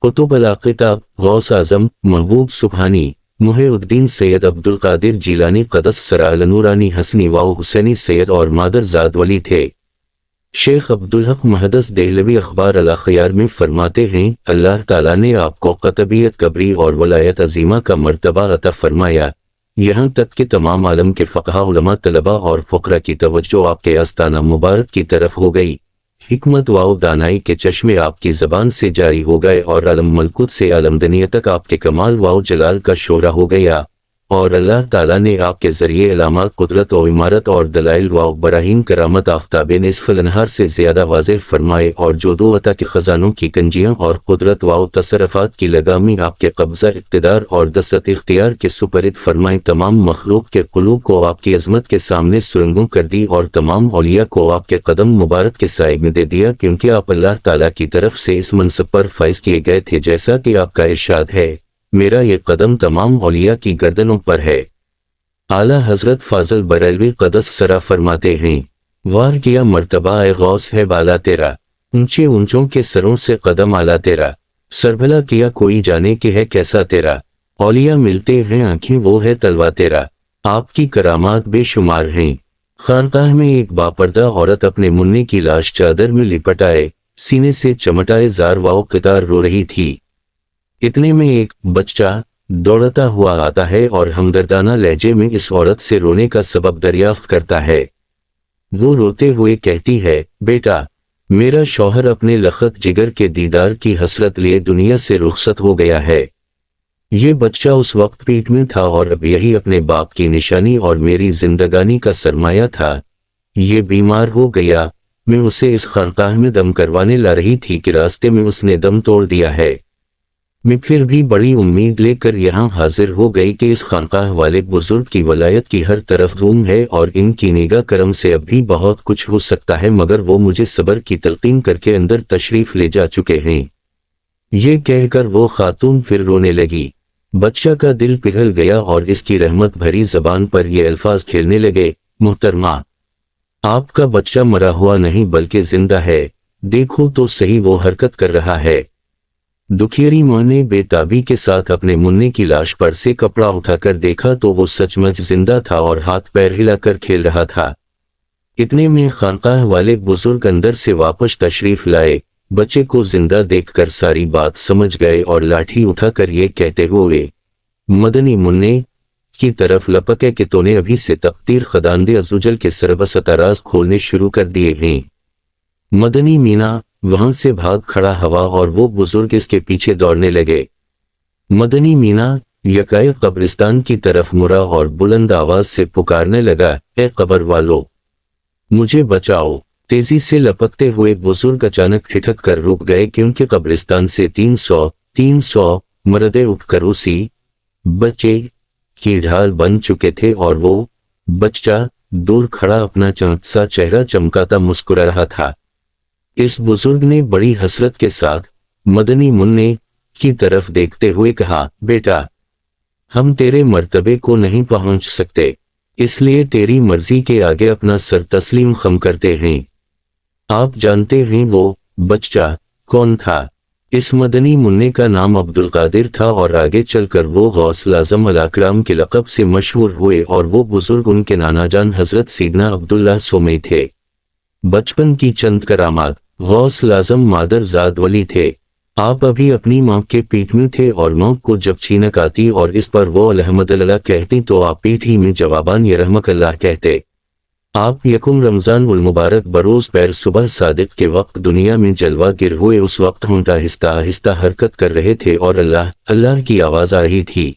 कुतुब अल-किताब गौस आजम महबूब सुबहानी मुहिउद्दीन सैयद अब्दुल कादिर जीलानी क़दस सराय नूरानी हसनी वाओ हुसैनी सैयद और मादर जाद वली थे। शेख अब्दुल हक मुहद्दिस देहलवी अखबार अल-अखयार में फरमाते हैं, अल्लाह ताला ने आपको क़तबियत कबरी और वलायत अजीमा का मर्तबा अता फरमाया, यहाँ तक कि तमाम आलम के फ़क़हा उलमा तलबा और फ़ुक़रा की तवज्जो आपके आस्ताना मुबारक की तरफ हो गई। हिकमत वाओ दानाई के चश्मे आपकी ज़बान से जारी हो गए और आलम मलकुत से आलमदनिया तक आपके कमाल वाओ जलाल का शोरा हो गया, और अल्लाह ताला ने आपके ज़रिए अलामात कुदरत और इमारत और दलाइल वाओ बराहीन करामत आफ्ताब निस्फ़ुल अन्हार से ज़्यादा वाज़ेह फरमाए, और जो दो अता के ख़जानों की कंजियाँ और कुदरत वाओ तसरफ़ात की लगामी आपके कब्ज़ा इक़्तिदार और दस्तत इख्तियार के सुपरद फरमाए। तमाम मखलूक के क़ुलूब को आपकी अज़मत के सामने सुरंगों कर दी और तमाम औलिया को आपके कदम मुबारक के साए में दे दिया, क्योंकि आप अल्लाह ताला की तरफ से इस मनसब पर फ़ैज़ किए गए थे, जैसा कि आपका इरशाद है, मेरा ये कदम तमाम औलिया की गर्दनों पर है। आला हजरत फाजल बरेलवी क़दस सरा फरमाते हैं, वार किया मर्तबा ए गौस है बाला तेरा, ऊंचे ऊंचों के सरों से कदम आला तेरा, सरभला किया कोई जाने के है कैसा तेरा, औलिया मिलते हैं आंखें वो है तलवा तेरा, आपकी करामात बेशुमार हैं। खानकाह में एक बापर्दा औरत अपने मुन्ने की लाश चादर में लिपटाए सीने से चमटाए जार वाओ कितार रो रही थी। इतने में एक बच्चा दौड़ता हुआ आता है और हमदर्दाना लहजे में इस औरत से रोने का सबब दरियाफ्त करता है। वो रोते हुए कहती है, बेटा, मेरा शौहर अपने लखत जिगर के दीदार की हसरत लिए दुनिया से रुखसत हो गया है। ये बच्चा उस वक्त पेट में था और अब यही अपने बाप की निशानी और मेरी जिंदगानी का सरमाया था। ये बीमार हो गया, मैं उसे इस खानकाह में दम करवाने ला रही थी कि रास्ते में उसने दम तोड़ दिया है। मैं फिर भी बड़ी उम्मीद लेकर यहाँ हाजिर हो गई कि इस खानकाह वाले बुजुर्ग की वलायत की हर तरफ धूम है और इनकी निगाह करम से अब भी बहुत कुछ हो सकता है, मगर वो मुझे सब्र की तलकीन करके अंदर तशरीफ ले जा चुके हैं। ये कहकर वो खातून फिर रोने लगी। बच्चा का दिल पिघल गया और इसकी रहमत भरी जबान पर ये अल्फाज खेलने लगे, मुहतरमा, आपका बच्चा मरा हुआ नहीं बल्कि जिंदा है, देखो तो सही वो हरकत कर रहा है। दुखियरी माँ ने बेताबी के साथ अपने मुन्ने की लाश पर से कपड़ा उठाकर देखा तो वो सचमुच जिंदा था और हाथ पैर हिलाकर खेल रहा था। इतने में खानकाह वाले बुजुर्ग अंदर से वापस तशरीफ लाए, बच्चे को जिंदा देखकर सारी बात समझ गए और लाठी उठाकर ये कहते हुए मदनी मुन्ने की तरफ लपके कि तूने अभी से तकदीर खदांदे अज़ुजल के सरबसताराज खोलने शुरू कर दिए हैं। मदनी मीना वहां से भाग खड़ा हवा और वो बुजुर्ग इसके पीछे दौड़ने लगे। मदनी मीना यकायक कब्रिस्तान की तरफ मुड़ा और बुलंद आवाज से पुकारने लगा, ए कब्र वालो, मुझे बचाओ। तेजी से लपकते हुए बुजुर्ग अचानक ठिठक कर रुक गए, क्योंकि कब्रिस्तान से 300 मर्दे उठकर उसी बच्चे की ढाल बन चुके थे और वो बच्चा दूर खड़ा अपना चाँद सा चेहरा चमकाता मुस्कुरा रहा था। इस बुजुर्ग ने बड़ी हसरत के साथ मदनी मुन्ने की तरफ देखते हुए कहा, बेटा, हम तेरे मर्तबे को नहीं पहुंच सकते, इसलिए तेरी मर्जी के आगे अपना सर तस्लीम खम करते हैं। आप जानते हैं वो बच्चा कौन था? इस मदनी मुन्ने का नाम अब्दुल कादिर था और आगे चलकर वो गौस आज़म अल-अकराम के लक़ब से मशहूर हुए और वो बुजुर्ग उनके नाना जान हजरत सीदना अब्दुल्ला सोमे थे। बचपन की चंद करामात, गौस आज़म मादर जाद वली थे। आप अभी अपनी माँ के पेट में थे और माँ को जब छीनक आती और इस पर वो अल्हम्दुलिल्लाह कहती तो आप पेट ही में जवाबान यरहमकल्लाह कहते। आप यकुम रमज़ान उल मुबारक बरोज़ पैर सुबह सादिक के वक्त दुनिया में जलवा गिर हुए उस वक्त होंठा आहिस्ता आहिस्ता हरकत कर रहे थे और अल्लाह अल्लाह की आवाज़ आ रही थी।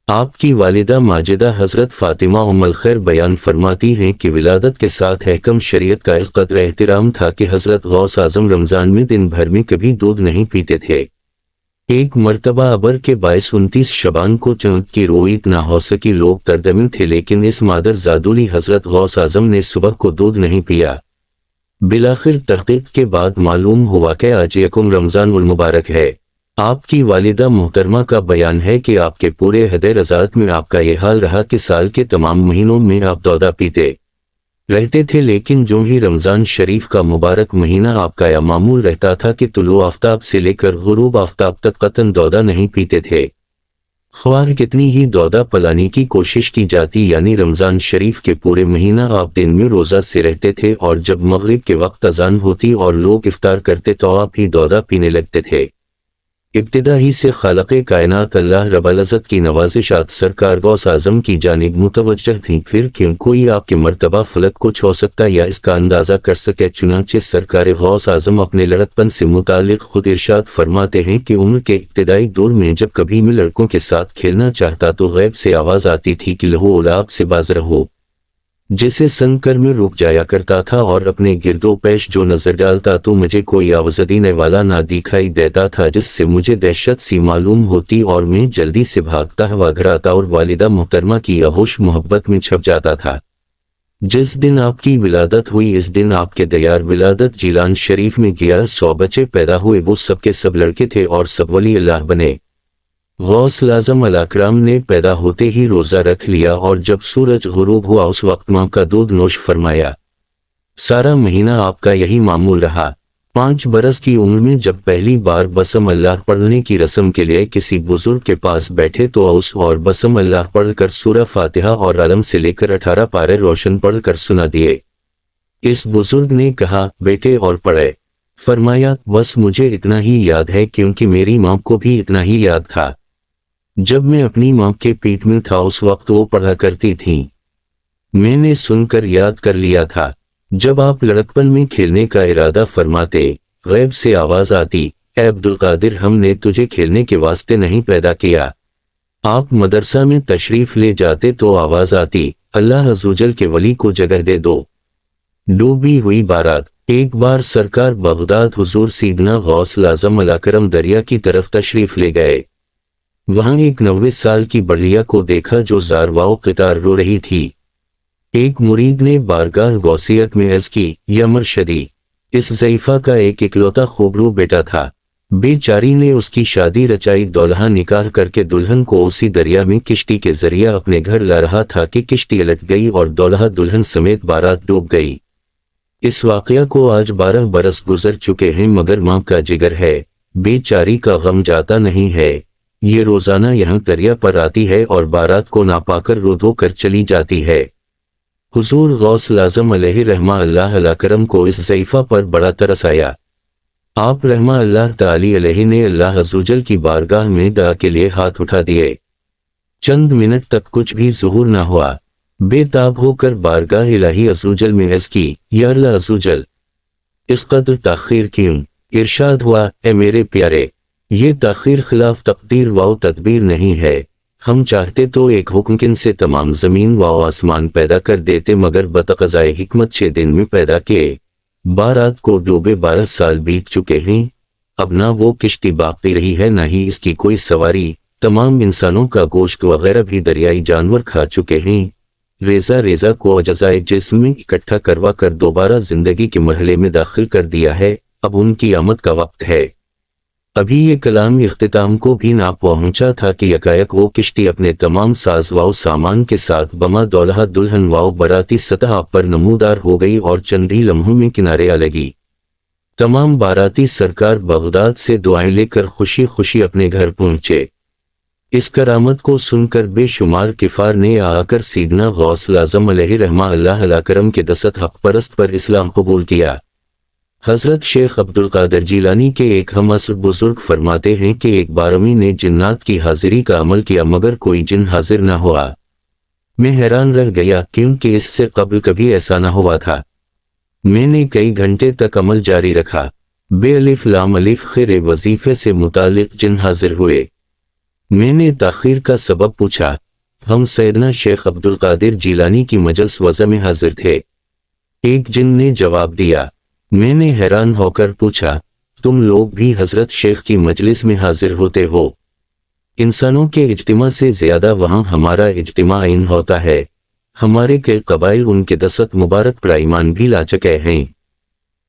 आपकी वालिदा माजिदा हज़रत फ़ातिमा उम्मुल खैर बयान फरमाती हैं कि विलादत के साथ अहकम शरीयत का इस कदर एहतराम था कि हज़रत गौस आज़म रमज़ान में दिन भर में कभी दूध नहीं पीते थे। एक मर्तबा अबर के 29 शबान को चाँद की रोईत ना हो सकी, लोग तरदमे थे, लेकिन इस मादर जादुली हज़रत गौस आज़म ने सुबह को दूध नहीं पिया। बिलाखिर तहक़ीक़ के बाद मालूम हुआ कि आज यकुम रमज़ान उल मुबारक है। आपकी वालिदा मोहतरमा का बयान है कि आपके पूरे हदे रज़ात में आपका ये हाल रहा कि साल के तमाम महीनों में आप दौदा पीते। رہتے تھے، لیکن جو ہی رمضان شریف کا مبارک مہینہ آپ کا یا معمول رہتا تھا کہ طلوع آفتاب سے لے کر غروب آفتاب تک قطعاً دودہ نہیں پیتے تھے، خواہ کتنی ہی دودہ پلانے کی کوشش کی جاتی۔ یعنی رمضان شریف کے پورے مہینہ آپ دن میں روزہ سے رہتے تھے، اور جب مغرب کے وقت اذان ہوتی اور لوگ افطار کرتے تو آپ ہی دودہ پینے لگتے تھے۔ ابتدا ہی سے خالق کائنات اللہ رب العزت کی نوازشات سرکار غوث اعظم کی جانب متوجہ تھیں، پھر کیوں کوئی آپ کے مرتبہ فلک کو چھو سکتا یا اس کا اندازہ کر سکے۔ چنانچہ سرکار غوث اعظم اپنے لڑکپن سے متعلق خود ارشاد فرماتے ہیں کہ عمر کے ابتدائی دور میں جب کبھی میں لڑکوں کے ساتھ کھیلنا چاہتا تو غیب سے آواز آتی تھی کہ لہو اولاد سے باز رہو، جسے سن کر میں رک جایا کرتا تھا اور اپنے گرد و پیش جو نظر ڈالتا تو مجھے کوئی آواز دینے والا نہ دکھائی دیتا تھا، جس سے مجھے دہشت سی معلوم ہوتی اور میں جلدی سے بھاگتا ہوا گھر آتا اور والدہ محترمہ کی آغوش محبت میں چھپ جاتا تھا۔ جس دن آپ کی ولادت ہوئی اس دن آپ کے دیار ولادت جیلان شریف میں 1100 بچے پیدا ہوئے، وہ سب کے سب لڑکے تھے اور سب ولی اللہ بنے۔ غوث اعظم الاکرام نے پیدا ہوتے ہی روزہ رکھ لیا، اور جب سورج غروب ہوا اس وقت ماں کا دودھ نوش فرمایا۔ سارا مہینہ آپ کا یہی معمول رہا۔ 5 برس کی عمر میں جب پہلی بار بسم اللہ پڑھنے کی رسم کے لیے کسی بزرگ کے پاس بیٹھے تو اوس اور بسم اللہ پڑھ کر سورہ فاتحہ اور علم سے لے کر 18 پارے روشن پڑھ کر سنا دیے۔ اس بزرگ نے کہا، بیٹے اور پڑھے؟ فرمایا، بس مجھے اتنا ہی یاد ہے، کیونکہ میری ماں کو بھی اتنا ہی یاد تھا۔ جب میں اپنی ماں کے پیٹ میں تھا اس وقت وہ پڑھا کرتی تھیں، میں نے سن کر یاد کر لیا تھا۔ جب آپ لڑکپن میں کھیلنے کا ارادہ فرماتے، غیب سے آواز آتی، اے عبدالقادر، ہم نے تجھے کھیلنے کے واسطے نہیں پیدا کیا۔ آپ مدرسہ میں تشریف لے جاتے تو آواز آتی، اللہ عزوجل کے ولی کو جگہ دے دو۔ ڈوبی ہوئی بارات۔ ایک بار سرکار بغداد حضور سیدنا غوث اعظم الاکرم دریا کی طرف تشریف لے گئے۔ وہاں ایک 90 سال کی بڑھیا کو دیکھا جو زارواؤ قطار رو رہی تھی۔ ایک مرید نے بارگاہ غوثیت میں عرض کی، یا مرشدی، اس ضعیفہ کا ایک اکلوتا خوبرو بیٹا تھا، بیچاری نے اس کی شادی رچائی، دولہا نکاح کر کے دلہن کو اسی دریا میں کشتی کے ذریعہ اپنے گھر لا رہا تھا کہ کشتی الٹ گئی اور دولہا دلہن سمیت بارات ڈوب گئی۔ اس واقعہ کو آج 12 برس گزر چکے ہیں، مگر ماں کا جگر ہے، بیچاری کا غم جاتا نہیں ہے۔ یہ روزانہ یہاں دریا پر آتی ہے اور بارات کو ناپا کر رو دھو کر چلی جاتی ہے۔ حضور غوث اعظم علیہ رحمہ اللہ الاکرم کو اس ضعیفہ پر بڑا ترس آیا۔ آپ رحمہ اللہ تعالی علیہ نے اللہ عزوجل کی بارگاہ میں دعا کے لیے ہاتھ اٹھا دیے۔ چند منٹ تک کچھ بھی ظہور نہ ہوا۔ بے تاب ہو کر بارگاہ الہی عزوجل میں عرض کی، یا اللہ عزوجل، اس قدر تاخیر کیوں؟ ارشاد ہوا، اے میرے پیارے، یہ تاخیر خلاف تقدیر و تدبیر نہیں ہے۔ ہم چاہتے تو ایک حکم سے تمام زمین و آسمان پیدا کر دیتے، مگر بتقاضائے حکمت 6 دن میں پیدا کیے۔ بارات کو ڈوبے 12 سال بیت چکے ہیں، اب نہ وہ کشتی باقی رہی ہے نہ ہی اس کی کوئی سواری، تمام انسانوں کا گوشت وغیرہ بھی دریائی جانور کھا چکے ہیں۔ ریزہ ریزہ کو اجزائے جسم میں اکٹھا کروا کر دوبارہ زندگی کے مرحلے میں داخل کر دیا ہے، اب ان کی آمد کا وقت ہے۔ ابھی یہ کلام اختتام کو بھی نہ پہنچا تھا کہ یکایک وہ کشتی اپنے تمام ساز و سامان کے ساتھ بما دولہا دلہن و باراتی سطح پر نمودار ہو گئی اور چند ہی لمحوں میں کنارے آ لگی۔ تمام باراتی سرکار بغداد سے دعائیں لے کر خوشی خوشی اپنے گھر پہنچے۔ اس کرامت کو سن کر بے شمار کفار نے آ کر سیدنا غوث اعظم علیہ رحمہ اللہ الاکرم کے دست حق پرست پر اسلام قبول کیا۔ حضرت شیخ عبدالقادر جیلانی کے ایک ہم عصر بزرگ فرماتے ہیں کہ ایک بار امی نے جنات کی حاضری کا عمل کیا مگر کوئی جن حاضر نہ ہوا۔ میں حیران رہ گیا کیونکہ اس سے قبل کبھی ایسا نہ ہوا تھا۔ میں نے کئی گھنٹے تک عمل جاری رکھا، بے الف لام الف خیر وظیفے سے متعلق جن حاضر ہوئے۔ میں نے تاخیر کا سبب پوچھا، ہم سیدنا شیخ عبدالقادر جیلانی کی مجلس وضع میں حاضر تھے۔ ایک جن نے جواب دیا۔ میں نے حیران ہو کر پوچھا، تم لوگ بھی حضرت شیخ کی مجلس میں حاضر ہوتے ہو؟ انسانوں کے اجتماع سے زیادہ وہاں ہمارا اجتماع عین ہوتا ہے۔ ہمارے کے قبائل ان کے دست مبارک پر ایمان بھی لا چکے ہیں۔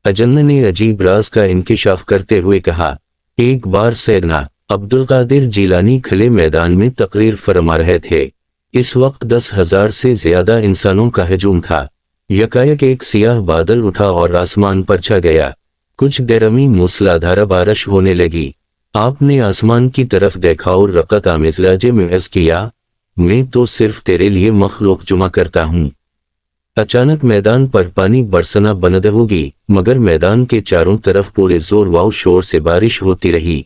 اجن نے عجیب راز کا انکشاف کرتے ہوئے کہا، ایک بار سیدنا عبدالقادر جیلانی کھلے میدان میں تقریر فرما رہے تھے۔ اس وقت 10,000 سے زیادہ انسانوں کا ہجوم تھا۔ यकायक एक सियाह बादल उठा और आसमान पर छा गया। कुछ देर में मूसलाधार बारिश होने लगी। आपने आसमान की तरफ देखा और रक़त आमेज़ लहजे में अर्ज़ किया, मैं तो सिर्फ तेरे लिए मखलूक जुमा करता हूँ। अचानक मैदान पर पानी बरसना बंद होगी, मगर मैदान के चारों तरफ पूरे जोर व शोर से बारिश होती रही।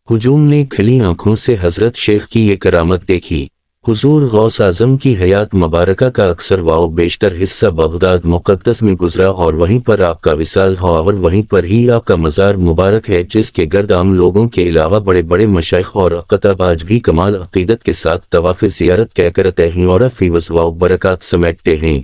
हुजूम ने खिली आंखों से हजरत शेख की ये करामत देखी। हुजूर गौस आजम की हयात मुबारका का अक्सर व बेशतर हिस्सा बगदाद मुक़द्दस में गुजरा और वहीं पर आपका विसाल हो और वहीं पर ही आपका मज़ार मुबारक है, जिसके गर्द आम लोगों के अलावा बड़े बड़े मशाइख और अक़ताब आज भी कमाल अक़ीदत के साथ तवाफ़ ज़ियारत कह करते हैं और फ़ीवज़ व बरक़ात समेटते हैं।